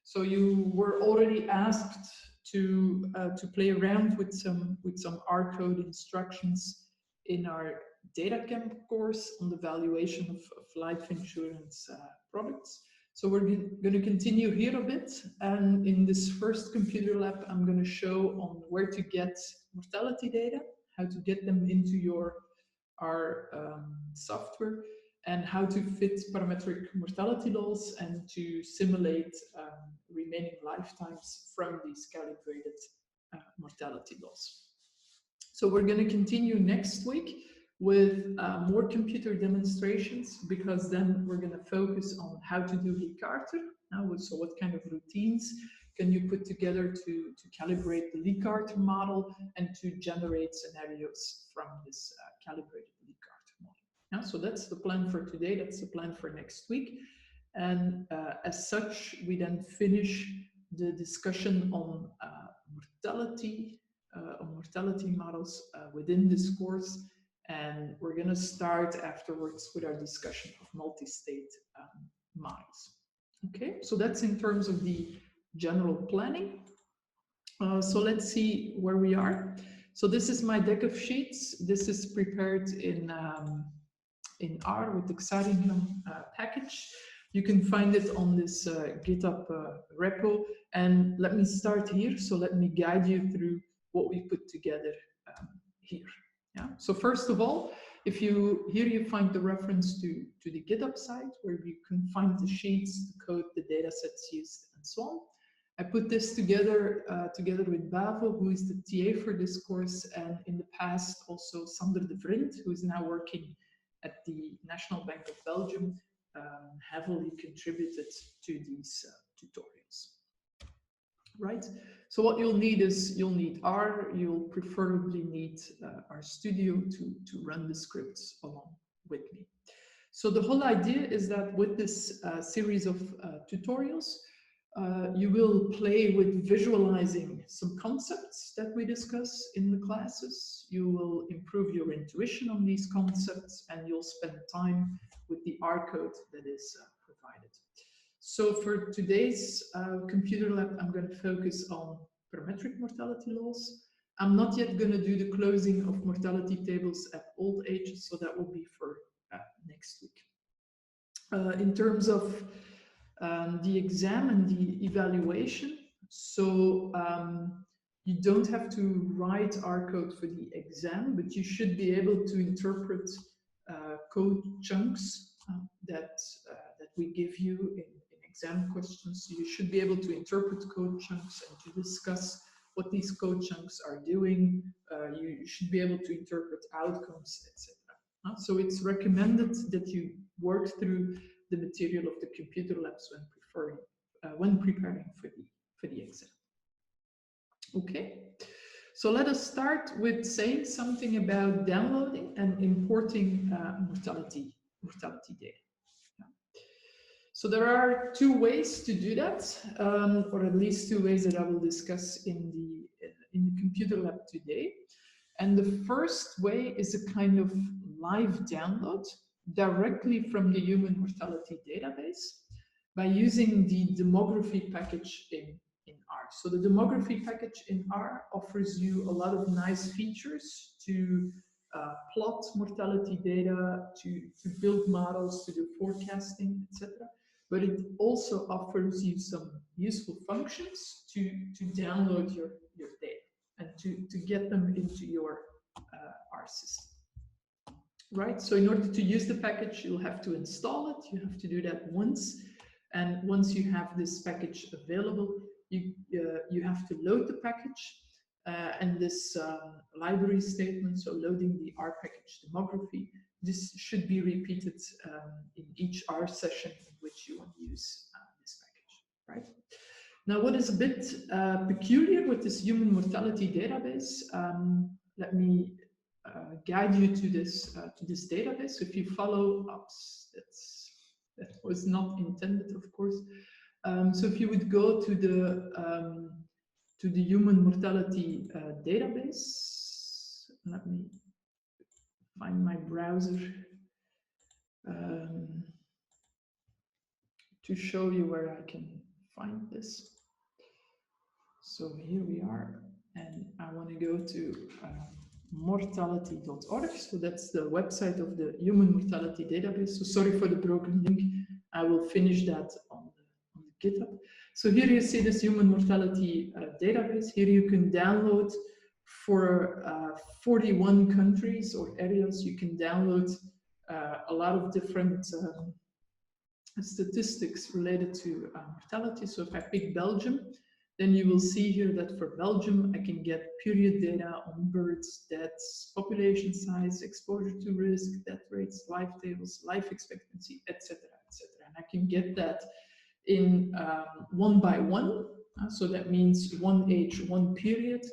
So you were already asked to play around with some R code instructions in our data camp course on the valuation of life insurance products. So we're going to continue here a bit, and in this first computer lab, I'm going to show on where to get mortality data, how to get them into our software, and how to fit parametric mortality laws and to simulate remaining lifetimes from these calibrated mortality laws. So we're going to continue next week with more computer demonstrations, because then we're going to focus on how to do Lee Carter. So what kind of routines can you put together to calibrate the Lee Carter model and to generate scenarios from this calibrated Lee Carter model. So that's the plan for today. That's the plan for next week. And as such, we then finish the discussion on mortality models within this course. And we're going to start afterwards with our discussion of multi-state models. Okay, so that's in terms of the general planning. So let's see where we are. So this is my deck of sheets. This is prepared in R with the Helligman package. You can find it on this GitHub repo. And let me start here. So let me guide you through what we put together here. Yeah. So first of all, here you find the reference to the GitHub site where you can find the sheets, the code, the data sets used, and so on. I put this together with Bavo, who is the TA for this course, and in the past also Sander de Vriend, who is now working at the National Bank of Belgium, heavily contributed to these tutorials. Right? So what you'll need is R. You'll preferably need RStudio to run the scripts along with me. So the whole idea is that with this series of tutorials, you will play with visualizing some concepts that we discuss in the classes. You will improve your intuition on these concepts, and you'll spend time with the R code that is provided. So for today's computer lab, I'm going to focus on parametric mortality laws. I'm not yet going to do the closing of mortality tables at old ages, so that will be for next week. In terms of the exam and the evaluation, so you don't have to write R code for the exam, but you should be able to interpret code chunks that we give you in exam questions. So you should be able to interpret code chunks and to discuss what these code chunks are doing. You should be able to interpret outcomes, etc. So it's recommended that you work through the material of the computer labs when preparing for the exam. Okay, so let us start with saying something about downloading and importing mortality data. So there are two ways to do that, or at least two ways that I will discuss in the computer lab today. And the first way is a kind of live download directly from the human mortality database by using the demography package in R. So the demography package in R offers you a lot of nice features to plot mortality data, to build models, to do forecasting, etc. But it also offers you some useful functions to download your data and to get them into your R system. Right, so in order to use the package, you'll have to install it. You have to do that once. And once you have this package available, you have to load the package. And this library statement, so loading the R package demography, this should be repeated in each R session in which you want to use this package, right? Now, what is a bit peculiar with this human mortality database, let me guide you to this database. If you follow up, that was not intended, of course. So if you would go to the human mortality database, let me find my browser to show you where I can find this. So here we are, and I want to go to mortality.org. So that's the website of the Human Mortality Database. So sorry for the broken link. I will finish that on the GitHub. So here you see this Human Mortality Database. Here you can download for 41 countries or areas. You can download a lot of different statistics related to mortality. So if I pick Belgium, then you will see here that for Belgium, I can get period data on birds, deaths, population size, exposure to risk, death rates, life tables, life expectancy, etc., etc. And I can get that in 1 by 1. So that means 1 age, 1 period,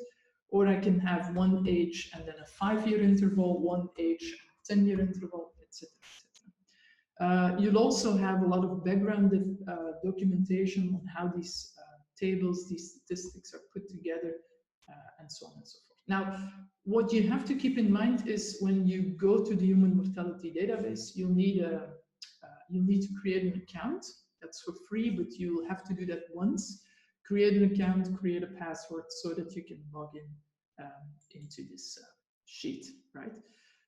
or I can have 1 age and then a 5-year interval, 1 age, 10-year interval, etc. You'll also have a lot of background documentation on how these tables, these statistics are put together, and so on and so forth. Now, what you have to keep in mind is when you go to the Human Mortality Database, you'll need to create an account. That's for free, but you'll have to do that once. Create an account, create a password so that you can log in into this sheet, right?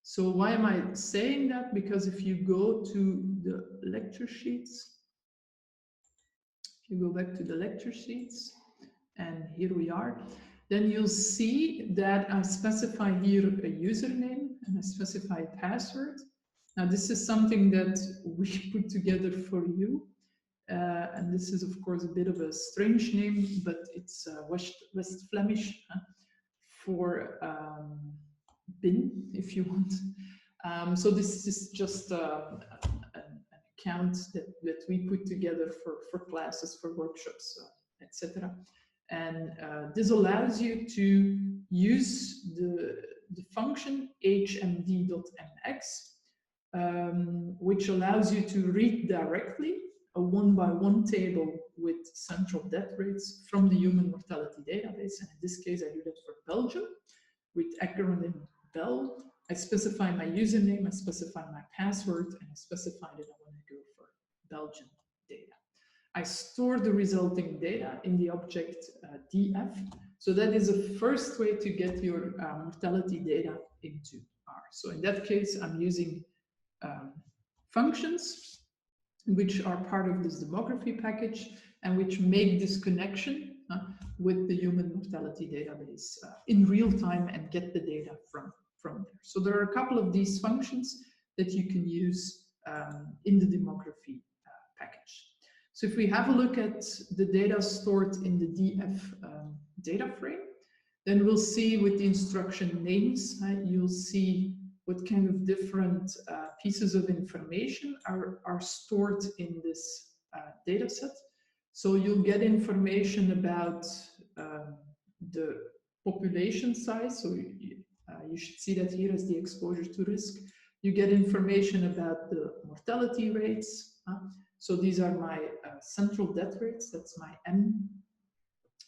So why am I saying that? Because if you go to the lecture sheets, if you go back to the lecture sheets, and here we are, then you'll see that I specify here a username and I specify a password. Now this is something that we put together for you. And this is of course a bit of a strange name, but it's West Flemish for bin, if you want. So this is just an account that we put together for classes, for workshops, etc. And this allows you to use the function hmd.mx, which allows you to read directly a 1-by-1 table with central death rates from the Human Mortality Database. And in this case, I do that for Belgium with acronym BEL. I specify my username, I specify my password, and I specify that I want to go for Belgian data. I store the resulting data in the object df. So that is the first way to get your mortality data into R. So in that case, I'm using functions which are part of this demography package and which make this connection with the Human Mortality Database in real time and get the data from there. So there are a couple of these functions that you can use in the demography package. So if we have a look at the data stored in the df data frame, then we'll see with the instruction names, you'll see what kind of different pieces of information are stored in this data set. So you'll get information about the population size. So you should see that here as the exposure to risk. You get information about the mortality rates. So these are my central death rates. That's my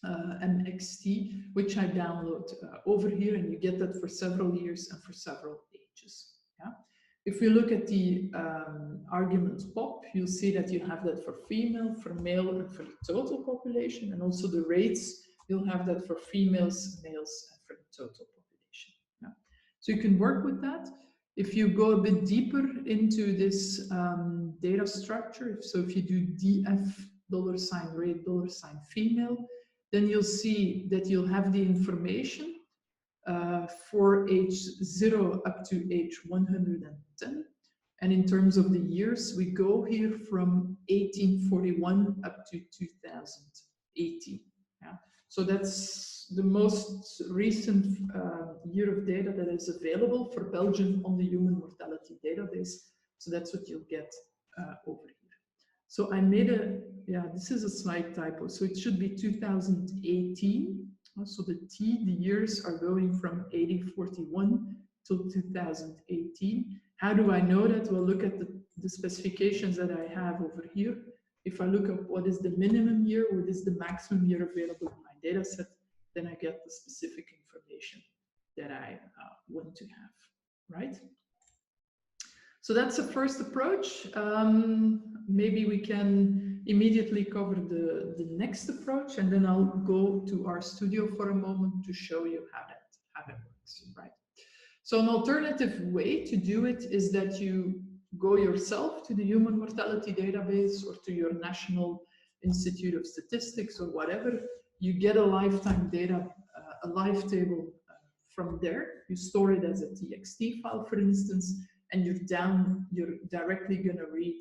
MXT, which I download over here, and you get that for several years and for several ages. Yeah. If we look at the argument pop, you'll see that you have that for female, for male, and for the total population, and also the rates. You'll have that for females, males, and for the total population. Yeah. So you can work with that. If you go a bit deeper into this data structure, so if you do df $rate $female, then you'll see that you'll have the information for age 0 up to age 110. And in terms of the years, we go here from 1841 up to 2018. Yeah? So that's the most recent year of data that is available for Belgium on the Human Mortality Database. So that's what you'll get over here. So I made this is a slight typo. So it should be 2018. So the years are going from 1841 till 2018. How do I know that? Well, look at the specifications that I have over here. If I look up what is the minimum year, what is the maximum year available in my data set, then I get the specific information that I want to have, right? So that's the first approach. Maybe we can immediately cover the next approach, and then I'll go to RStudio for a moment to show you how that works, right? So an alternative way to do it is that you go yourself to the human mortality database or to your National Institute of Statistics or whatever. You get a lifetime data, a life table from there. You store it as a TXT file, for instance, and you're directly going to read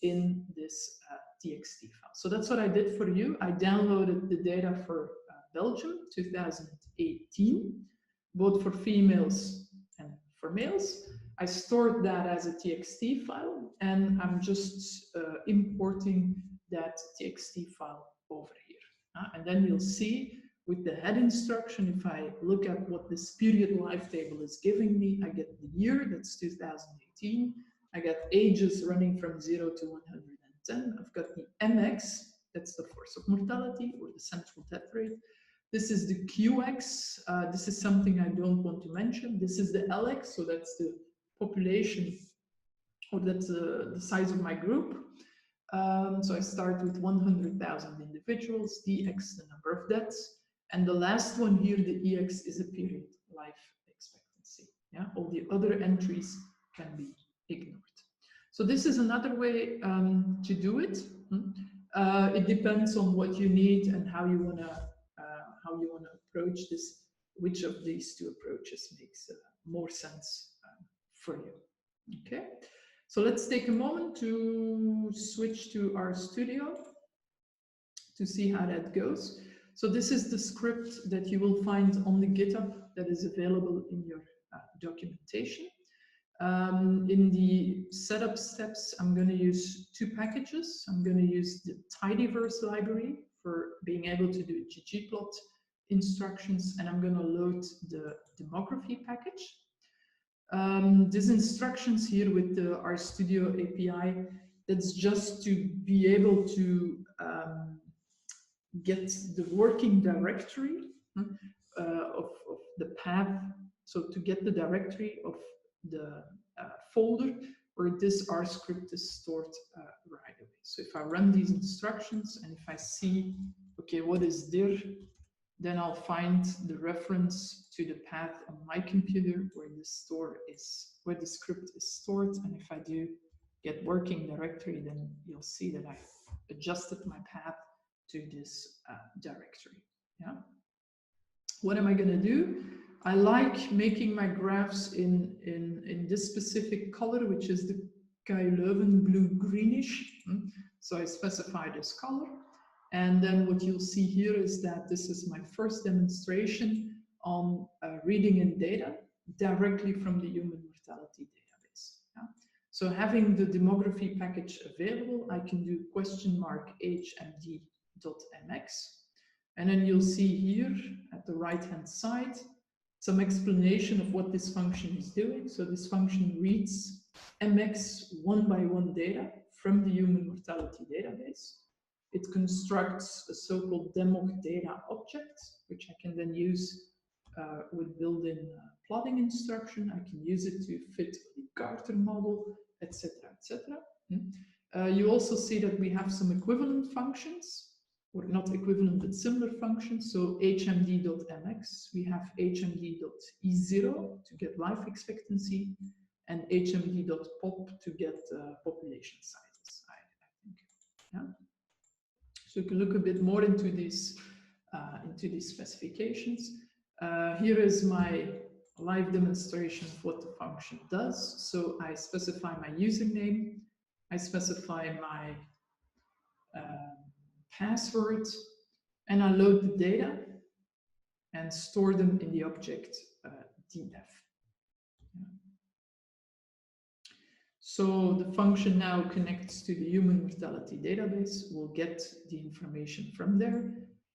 in this TXT file. So that's what I did for you. I downloaded the data for Belgium 2018, both for females and for males. I stored that as a TXT file, and I'm just importing that TXT file over here. And then you'll see with the head instruction, if I look at what this period life table is giving me, I get the year, that's 2018. I got ages running from 0 to 110. I've got the MX, that's the force of mortality or the central death rate. This is the QX. This is something I don't want to mention. This is the LX, so that's the population, or that's the size of my group. So I start with 100,000 individuals, DX, the number of deaths. And the last one here, the EX, is a period life expectancy. Yeah, all the other entries can be ignored. So this is another way to do it. It depends on what you need and how you wanna approach this. Which of these two approaches makes more sense for you? Okay. So let's take a moment to switch to RStudio to see how that goes. So this is the script that you will find on the GitHub that is available in your documentation. In the setup steps, I'm going to use two packages. I'm going to use the tidyverse library for being able to do ggplot instructions, and I'm going to load the demography package. These instructions here with the RStudio API, that's just to be able to get the working directory of the path, so to get the directory of the folder where this R script is stored right away. So if I run these instructions and if I see, okay, what is there, then I'll find the reference to the path on my computer where the script is stored. And if I do get working directory, then you'll see that I adjusted my path to this directory. Yeah. What am I going to do? I like making my graphs in this specific color, which is the Kai Leuven blue greenish. So I specify this color. And then what you'll see here is that this is my first demonstration on reading in data directly from the human mortality database. Yeah? So having the demography package available, I can do $HMD.mx. And then you'll see here at the right-hand side some explanation of what this function is doing. So this function reads MX one-by-one data from the human mortality database. It constructs a so-called demog data object, which I can then use with built-in plotting instruction. I can use it to fit the Carter model, etc., etc. You also see that we have some equivalent functions, or not equivalent, but similar functions. So HMD.mx, we have HMD.E0 to get life expectancy, and HMD.pop to get population sizes, I think. Yeah. So you can look a bit more into these specifications. Here is my live demonstration of what the function does. So I specify my username, I specify my password, and I load the data and store them in the object def. So the function now connects to the human mortality database. We'll get the information from there,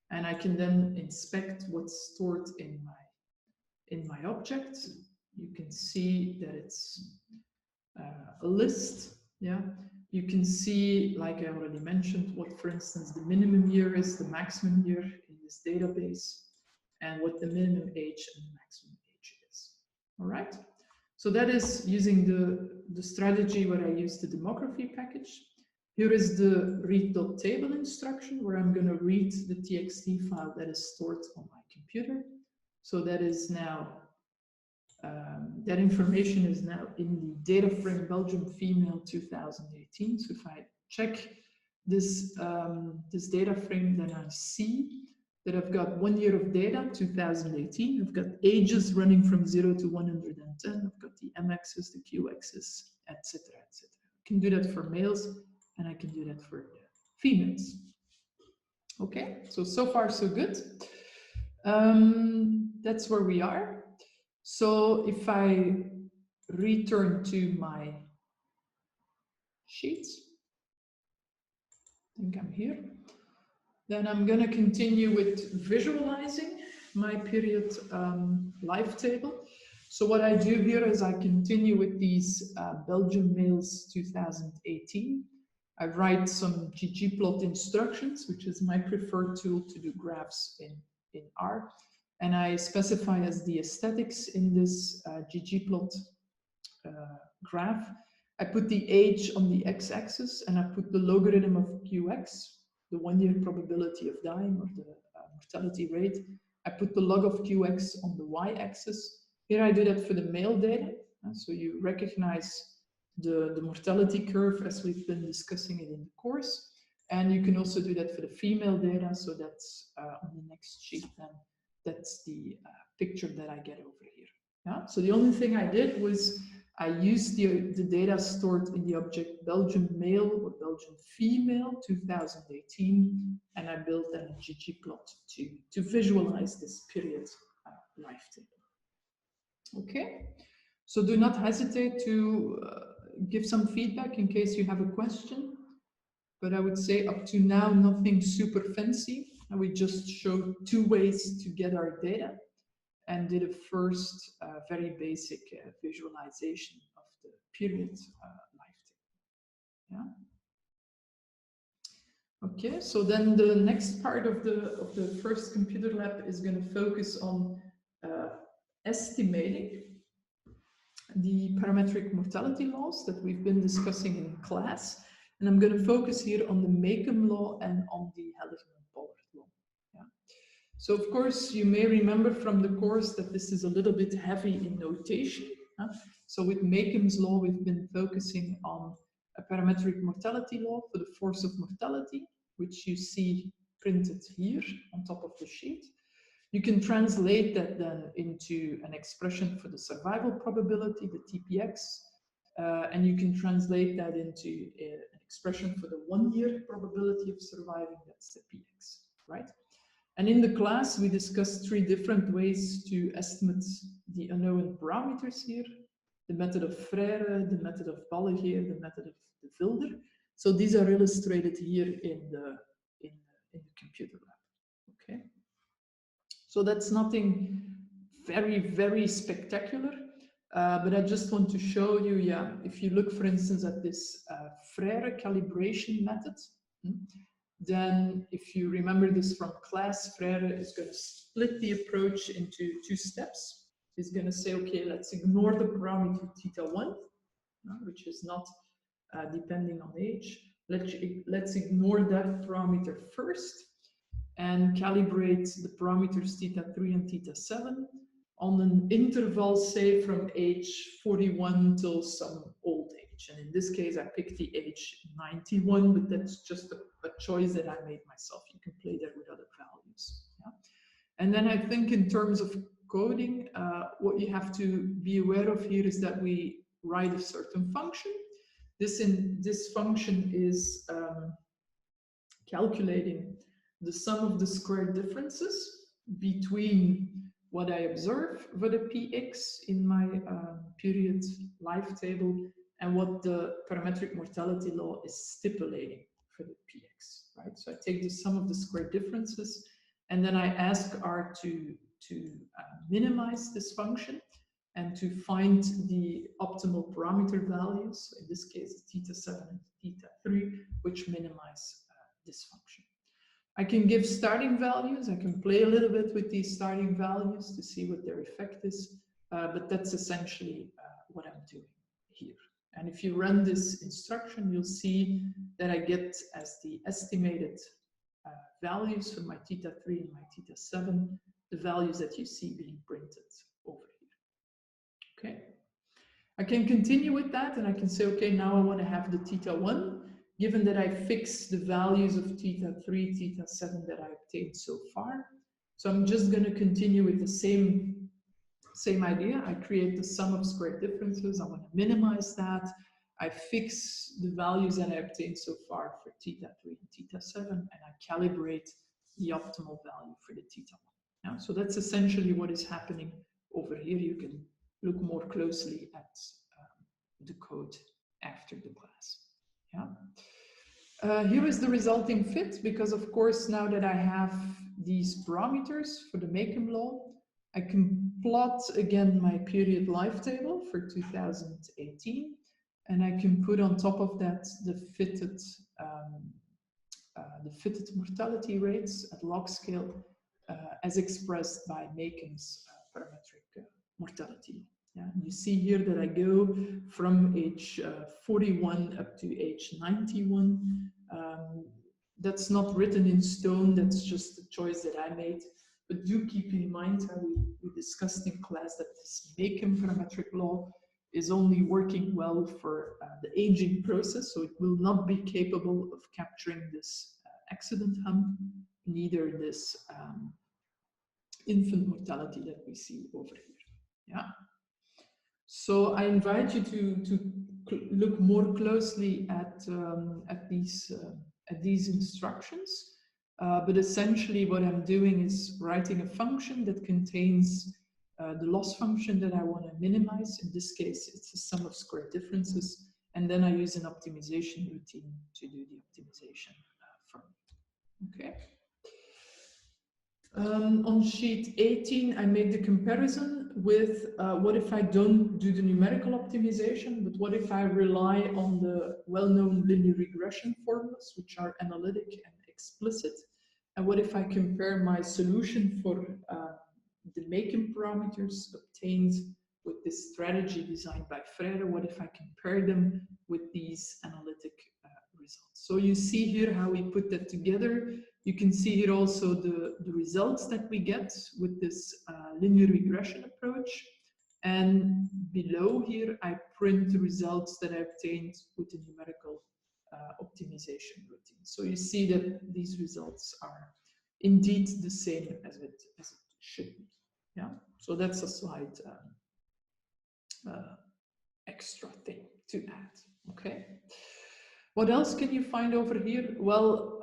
and I can then inspect what's stored in my object. You can see that it's a list. Yeah, you can see, like I already mentioned, what, for instance, the minimum year is, the maximum year in this database, and what the minimum age and the maximum age is. All right. So that is using the strategy where I use the demography package. Here is the read.table instruction where I'm going to read the txt file that is stored on my computer. So that is now, that information is now in the data frame Belgium female 2018. So if I check this, this data frame, then I see that I've got 1 year of data, 2018. I've got ages running from 0 to 110. I've got the m-axis, the q-axis, etc., etc. I can do that for males, and I can do that for females. Okay, so far so good. That's where we are. So if I return to my sheets, I think I'm here. Then I'm going to continue with visualizing my period life table. So what I do here is I continue with these Belgium males 2018. I write some ggplot instructions, which is my preferred tool to do graphs in R. And I specify as the aesthetics in this ggplot graph. I put the age on the x-axis, and I put the logarithm of qx, the 1 year probability of dying, or the mortality rate. I put the log of qx on the y-axis. Here I do that for the male data. So you recognize the mortality curve as we've been discussing it in the course. And you can also do that for the female data. So that's on the next sheet then. That's the picture that I get over here. Yeah? So the only thing I did was I used the data stored in the object Belgium male or Belgium female 2018, and I built then a ggplot to visualize this period life table. Okay, so do not hesitate to give some feedback in case you have a question. But I would say up to now, nothing super fancy. We just showed 2 ways to get our data and did a first very basic visualization of the period life table. Yeah. Okay, so then the next part of the first computer lab is going to focus on estimating the parametric mortality laws that we've been discussing in class. And I'm going to focus here on the Makeham law and on the Heligman-Pollard law. Yeah. So of course, you may remember from the course that this is a little bit heavy in notation. So with Makeham's law, we've been focusing on a parametric mortality law for the force of mortality, which you see printed here on top of the sheet. You can translate that then into an expression for the survival probability, the TPX, and you can translate that into an expression for the 1 year probability of surviving, that's the PX, right? And in the class, we discussed 3 different ways to estimate the unknown parameters here, the method of Frère, the method of Ballegeer, the method of de Vilder. So these are illustrated here in the computer lab, okay? So that's nothing very, very spectacular, but I just want to show you, yeah, if you look, for instance, at this Frère calibration method, then if you remember this from class, Frère is going to split the approach into 2 steps. He's going to say, okay, let's ignore the parameter θ1, which is not depending on age. Let's ignore that parameter first and calibrate the parameters θ3 and θ7 on an interval, say, from age 41 till some old age. And in this case, I picked the age 91, but that's just a choice that I made myself. You can play that with other values. Yeah? And then I think in terms of coding, what you have to be aware of here is that we write a certain function. This function is calculating the sum of the square differences between what I observe for the PX in my period life table and what the parametric mortality law is stipulating for the PX, right? So I take the sum of the square differences, and then I ask R to minimize this function and to find the optimal parameter values, in this case θ7 and θ3, which minimize this function. I can give starting values. I can play a little bit with these starting values to see what their effect is, but that's essentially what I'm doing here. And if you run this instruction, you'll see that I get as the estimated values for my theta 3 and my theta 7, the values that you see being printed over here. Okay. I can continue with that and I can say, okay, now I want to have the theta 1, given that I fix the values of theta 3, theta 7 that I obtained so far. So I'm just going to continue with the same idea. I create the sum of square differences. I want to minimize that. I fix the values that I obtained so far for theta 3 and theta 7, and I calibrate the optimal value for the theta 1. Yeah? So that's essentially what is happening over here. You can look more closely at the code after the class. Yeah. Here is the resulting fit, because of course now that I have these parameters for the Makeham law, I can plot again my period life table for 2018, and I can put on top of that the fitted mortality rates at log scale as expressed by Makeham's parametric mortality. Yeah, you see here that I go from age 41 up to age 91. That's not written in stone, that's just a choice that I made. But do keep in mind how we discussed in class that this Makeham parametric law is only working well for the aging process, so it will not be capable of capturing this accident hump, neither this infant mortality that we see over here. Yeah. So I invite you to look more closely at these instructions. But essentially what I'm doing is writing a function that contains the loss function that I want to minimize. In this case, it's a sum of square differences. And then I use an optimization routine to do the optimization for me. Okay. On sheet 18, I make the comparison with what if I don't do the numerical optimization, but what if I rely on the well-known linear regression formulas, which are analytic and explicit? And what if I compare my solution for the Makeham parameters obtained with this strategy designed by Frère? What if I compare them with these analytic results? So you see here how we put that together. You can see here also the results that we get with this linear regression approach. And below here, I print the results that I obtained with the numerical optimization routine. So you see that these results are indeed the same as it should be. Yeah. So that's a slight extra thing to add. Okay. What else can you find over here? Well,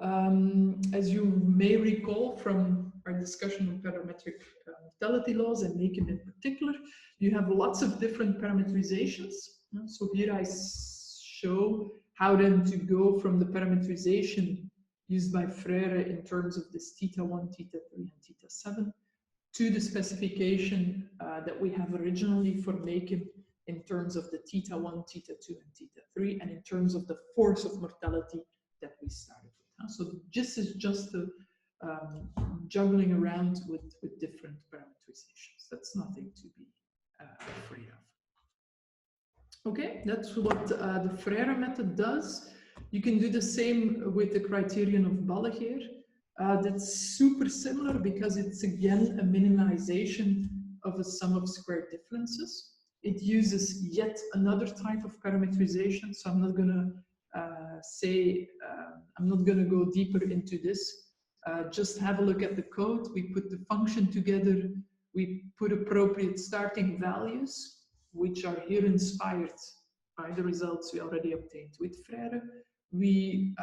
as you may recall from our discussion on parametric mortality laws and Makeham in particular, you have lots of different parametrizations. So here I show how then to go from the parametrization used by Frère in terms of this theta 1, theta 3, and theta 7 to the specification that we have originally for Makeham in terms of the theta 1, theta 2, and theta 3, and in terms of the force of mortality that we started with. So this is just the juggling around with different parameterizations. That's nothing to be afraid of. Okay, that's what the Frère method does. You can do the same with the criterion of Pollard. That's super similar because it's again a minimization of a sum of square differences. It uses yet another type of parameterization, so I'm not going to I'm not going to go deeper into this. Just have a look at the code. We put the function together. We put appropriate starting values, which are here inspired by the results we already obtained with Frère. We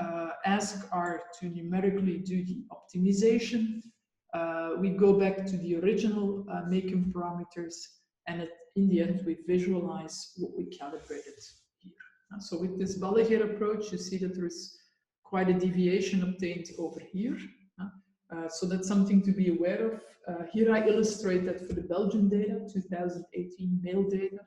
ask R to numerically do the optimization. We go back to the original Makeham parameters, and in the end, we visualize what we calibrated here. So with this Pollard approach, you see that there is quite a deviation obtained over here. So that's something to be aware of. Here I illustrate that for the Belgian data, 2018 male data.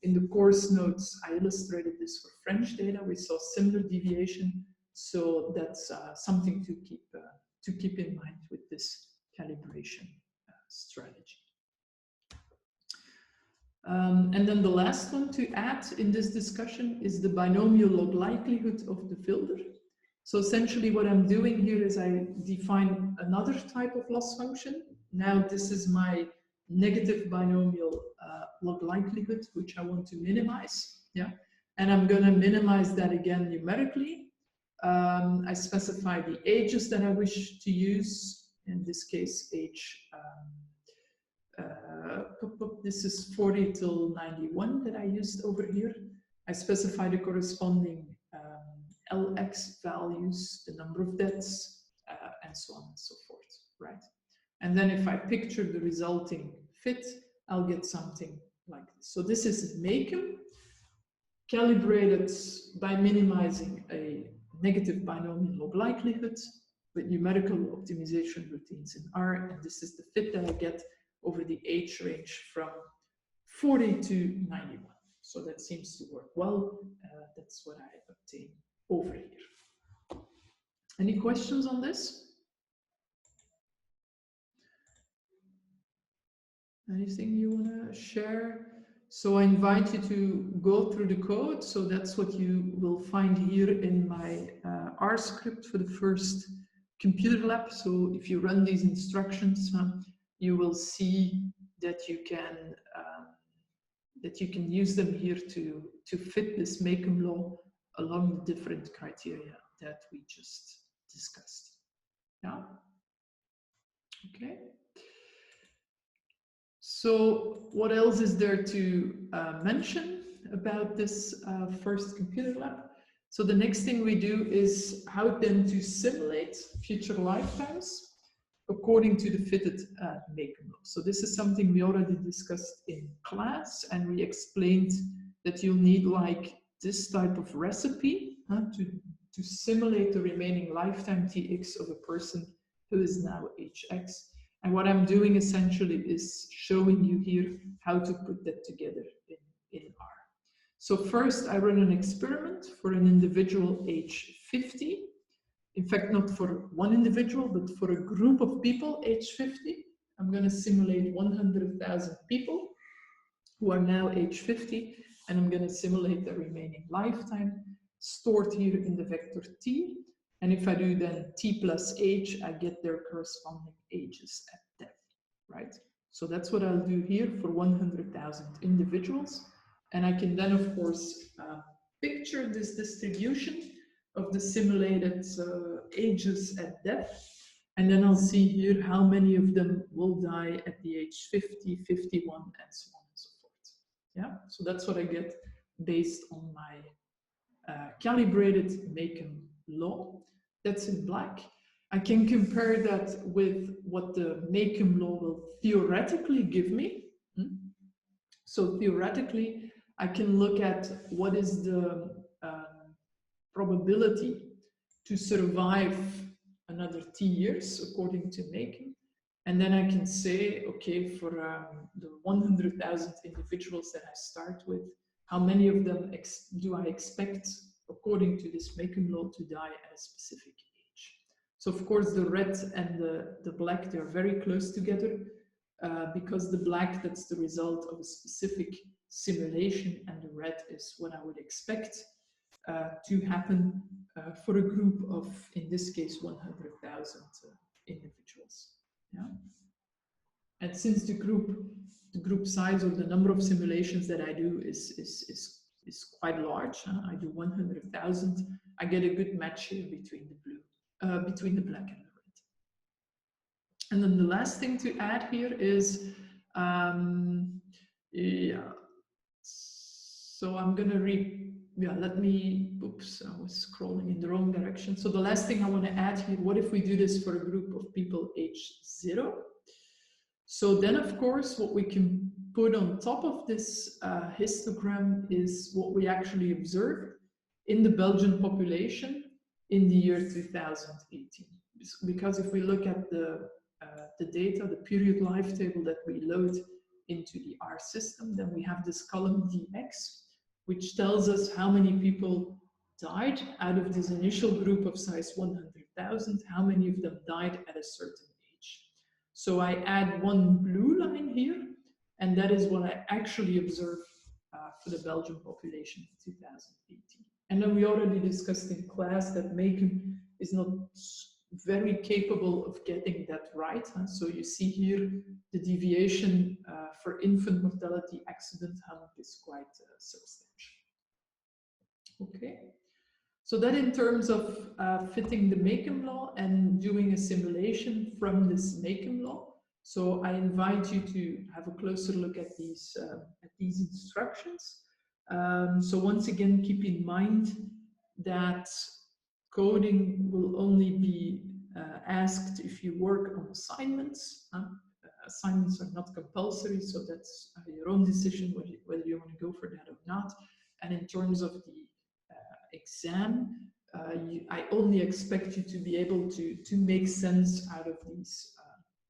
In the course notes, I illustrated this for French data. We saw similar deviation. So that's something to keep in mind with this calibration strategy. And then the last one to add in this discussion is the binomial log likelihood of the filter. So essentially what I'm doing here is I define another type of loss function. Now this is my negative binomial log likelihood, which I want to minimize. Yeah, and I'm going to minimize that again numerically. I specify the ages that I wish to use. In this case, age. This is 40 till 91 that I used over here. I specify the corresponding LX values, the number of deaths, and so on and so forth, right? And then if I picture the resulting fit, I'll get something like this. So this is Makeham, calibrated by minimizing a negative binomial log likelihood with numerical optimization routines in R, and this is the fit that I get over the age range from 40 to 91. So that seems to work well. That's what I obtain over here. Any questions on this? Anything you want to share? So I invite you to go through the code. So that's what you will find here in my R script for the first computer lab. So if you run these instructions, you will see that you can use them here to fit this Makeham law along the different criteria that we just discussed. Yeah. Okay. So what else is there to mention about this first computer lab? So the next thing we do is how then to simulate future lifetimes according to the fitted Makeham law. So this is something we already discussed in class, and we explained that you'll need like this type of recipe to simulate the remaining lifetime Tx of a person who is now hx. And what I'm doing essentially is showing you here how to put that together in R. So first I run an experiment for an individual age 50. In fact, not for one individual, but for a group of people age 50. I'm going to simulate 100,000 people who are now age 50, and I'm going to simulate the remaining lifetime stored here in the vector t. And if I do then t plus age, I get their corresponding ages at death, right? So that's what I'll do here for 100,000 individuals. And I can then, of course, picture this distribution of the simulated ages at death. And then I'll see here how many of them will die at the age 50, 51, and so on and so forth. Yeah, so that's what I get based on my calibrated Makeham law. That's in black. I can compare that with what the Makeham law will theoretically give me. So theoretically, I can look at what is the probability to survive another t years according to Makeham. And then I can say, okay, for the 100,000 individuals that I start with, how many of them do I expect, according to this Makeham law, to die at a specific age? So of course the red and the black, they are very close together because the black, that's the result of a specific simulation, and the red is what I would expect to happen for a group of, in this case, 100,000 individuals. Yeah. And since the group size or the number of simulations that I do is quite large, I do 100,000, I get a good match here between the blue, between the black and the red. And then the last thing to add here is, yeah. So I'm gonna oops, I was scrolling in the wrong direction. So the last thing I want to add here, what if we do this for a group of people age 0? So then, of course, what we can put on top of this histogram is what we actually observed in the Belgian population in the year 2018. Because if we look at the data, the period life table that we load into the R system, then we have this column dx, which tells us how many people died out of this initial group of size 100,000, how many of them died at a certain age. So I add one blue line here, and that is what I actually observe for the Belgian population in 2018. And then we already discussed in class that Makeham is not very capable of getting that right. So you see here the deviation for infant mortality accident hump is quite substantial. Okay, so that in terms of fitting the Makeham law and doing a simulation from this Makeham law. So I invite you to have a closer look at these instructions. So once again, keep in mind that coding will only be asked if you work on assignments. Assignments are not compulsory, so that's your own decision whether you want to go for that or not. And in terms of the exam, I only expect you to be able to make sense out of these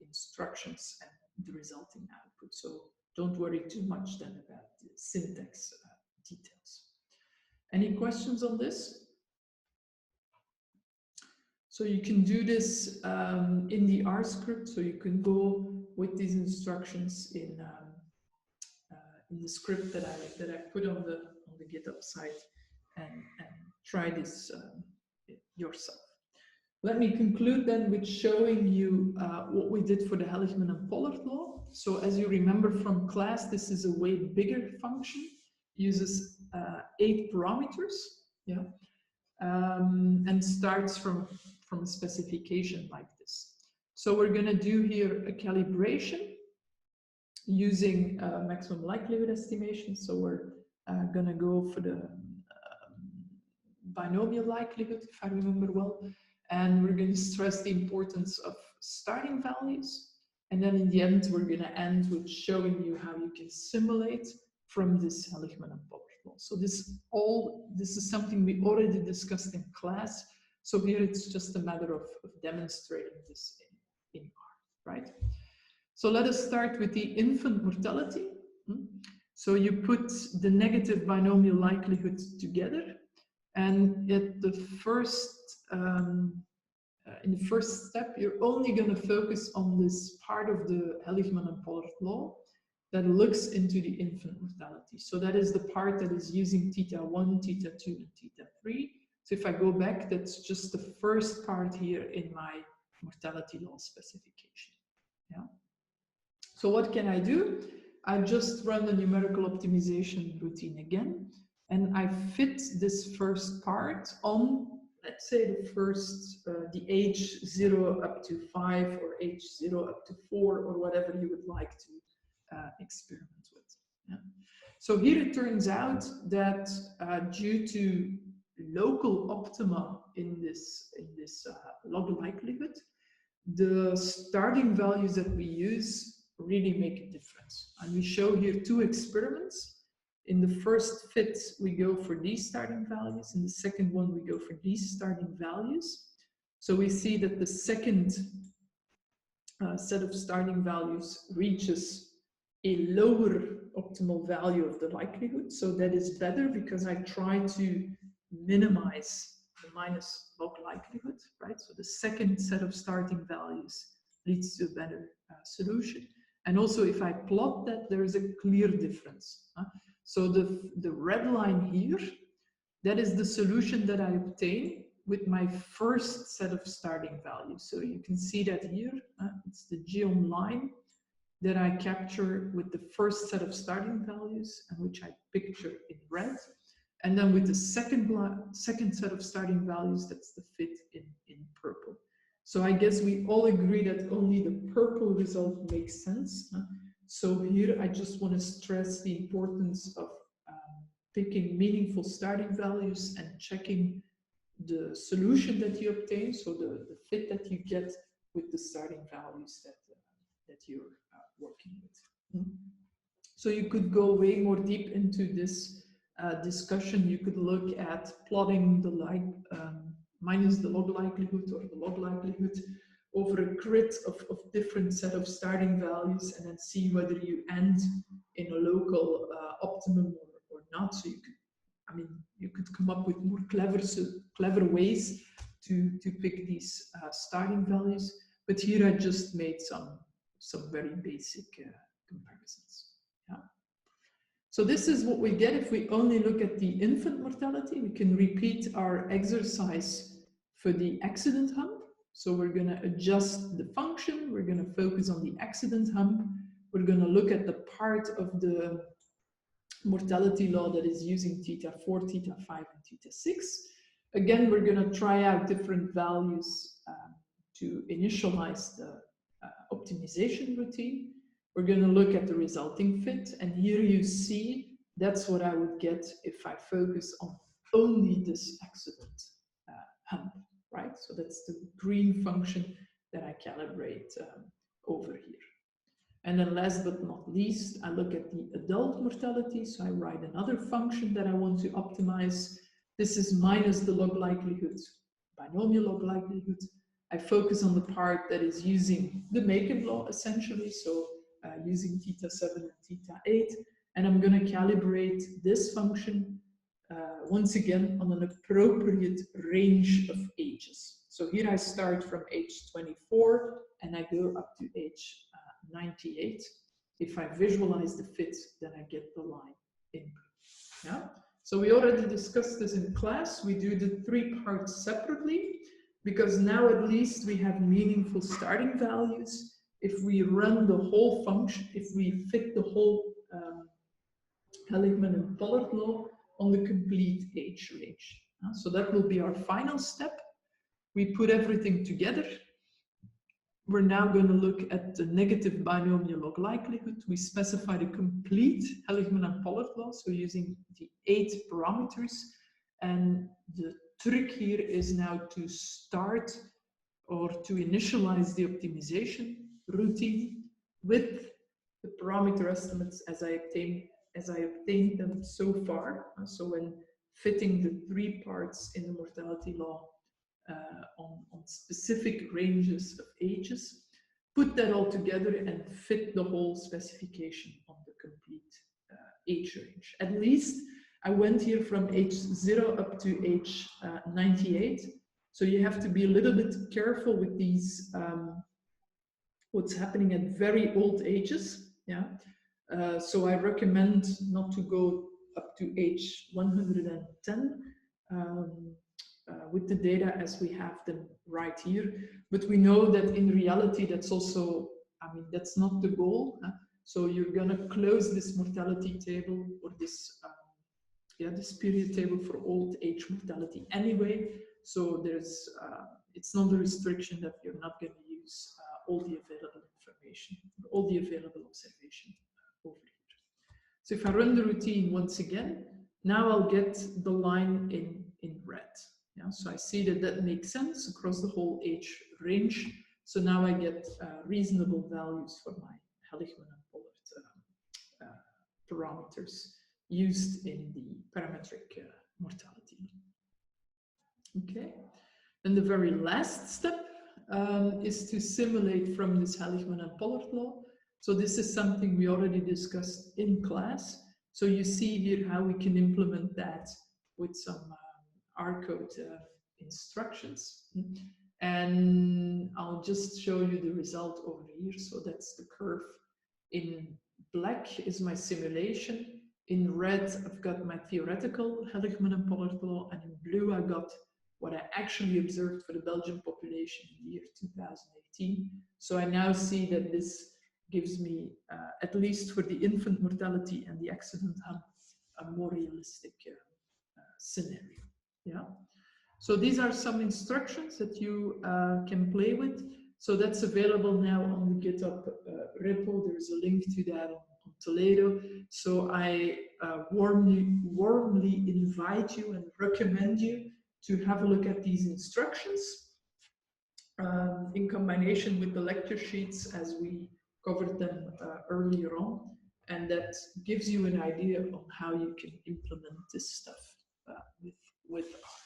instructions and the resulting output. So don't worry too much then about the syntax details. Any questions on this? So you can do this in the R script, so you can go with these instructions in the script that I put on the GitHub site and try this yourself. Let me conclude then with showing you what we did for the Heligman-Pollard law. So as you remember from class, this is a way bigger function, uses 8 parameters, yeah, and starts from a specification like this. So we're going to do here a calibration using maximum likelihood estimation. So we're going to go for the binomial likelihood, if I remember well. And we're going to stress the importance of starting values. And then in the end, we're going to end with showing you how you can simulate from this Helligman-Pollard law. So this is something we already discussed in class. So here it's just a matter of demonstrating this in R, right? So let us start with the infant mortality. So you put the negative binomial likelihood together. And at the first, in the first step, you're only going to focus on this part of the Helligman-Pollard law that looks into the infant mortality. So that is the part that is using theta 1, theta 2, and theta 3. So if I go back, that's just the first part here in my mortality law specification. Yeah. So what can I do? I just run the numerical optimization routine again. And I fit this first part on, let's say, the first, the age 0 up to 5 or age 0 up to 4 or whatever you would like to experiment with. Yeah. So here it turns out that due to local optima in this log likelihood, the starting values that we use really make a difference. And we show here 2 experiments. In the first fit, we go for these starting values. In the second one, we go for these starting values. So we see that the second set of starting values reaches a lower optimal value of the likelihood. So that is better because I try to minimize the minus log likelihood, right? So the second set of starting values leads to a better solution. And also if I plot that, there is a clear difference. So the red line here, that is the solution that I obtain with my first set of starting values. So you can see that here, it's the geom line that I capture with the first set of starting values and which I picture in red. And then with the second set of starting values, that's the fit in purple. So I guess we all agree that only the purple result makes sense. So here I just want to stress the importance of picking meaningful starting values and checking the solution that you obtain, so the fit that you get with the starting values that you're working with. So you could go way more deep into this discussion. You could look at plotting the minus the log likelihood or the log likelihood over a grid of different set of starting values and then see whether you end in a local optimum or not. So you could, I mean, you could come up with more clever ways to pick these starting values. But here I just made some very basic comparisons. Yeah. So this is what we get if we only look at the infant mortality. We can repeat our exercise for the accident hump. So we're going to adjust the function. We're going to focus on the accident hump. We're going to look at the part of the mortality law that is using theta 4, theta 5, and theta 6. Again, we're going to try out different values to initialize the optimization routine. We're going to look at the resulting fit, and here you see that's what I would get if I focus on only this accident hump, right? So that's the green function that I calibrate over here. And then last but not least, I look at the adult mortality. So I write another function that I want to optimize. This is minus the log likelihood, binomial log likelihood. I focus on the part that is using the Makeham law, essentially. So using theta 7 and theta 8. And I'm going to calibrate this function once again on an appropriate range of ages. So here I start from age 24 and I go up to age 98. If I visualize the fit, then I get the line input. Yeah. So we already discussed this in class. We do the 3 parts separately because now at least we have meaningful starting values. If we run the whole function, if we fit the whole Helligman and Pollard law on the complete age range. So that will be our final step. We put everything together. We're now going to look at the negative binomial log likelihood. We specify the complete Helligman and Pollard law, so using the 8 parameters. And the trick here is now to start or to initialize the optimization routine with the parameter estimates as I obtained them so far. So when fitting the 3 parts in the mortality law on specific ranges of ages, put that all together and fit the whole specification on the complete age range. At least I went here from age 0 up to age 98. So you have to be a little bit careful with these, what's happening at very old ages. Yeah. So I recommend not to go up to age 110 with the data as we have them right here. But we know that in reality, that's also, I mean, that's not the goal. So you're going to close this mortality table or this, this period table for old age mortality anyway. So there's, it's not a restriction that you're not going to use all the available information, all the available observation over here. So if I run the routine once again, now I'll get the line in red. Yeah, so I see that that makes sense across the whole age range. So now I get reasonable values for my Helligman and Pollard parameters used in the parametric mortality. Okay, then the very last step is to simulate from this Helligman and Pollard law. So this is something we already discussed in class. So you see here how we can implement that with some R code instructions. And I'll just show you the result over here. So that's the curve. In black is my simulation. In red, I've got my theoretical Helligman and Pollard law. And in blue, I got what I actually observed for the Belgian population in the year 2018. So I now see that this gives me, at least for the infant mortality and the accident hump, a more realistic scenario. Yeah. So these are some instructions that you can play with. So that's available now on the GitHub repo. There's a link to that on Toledo. So I warmly invite you and recommend you to have a look at these instructions in combination with the lecture sheets as we covered them earlier on. And that gives you an idea on how you can implement this stuff with R.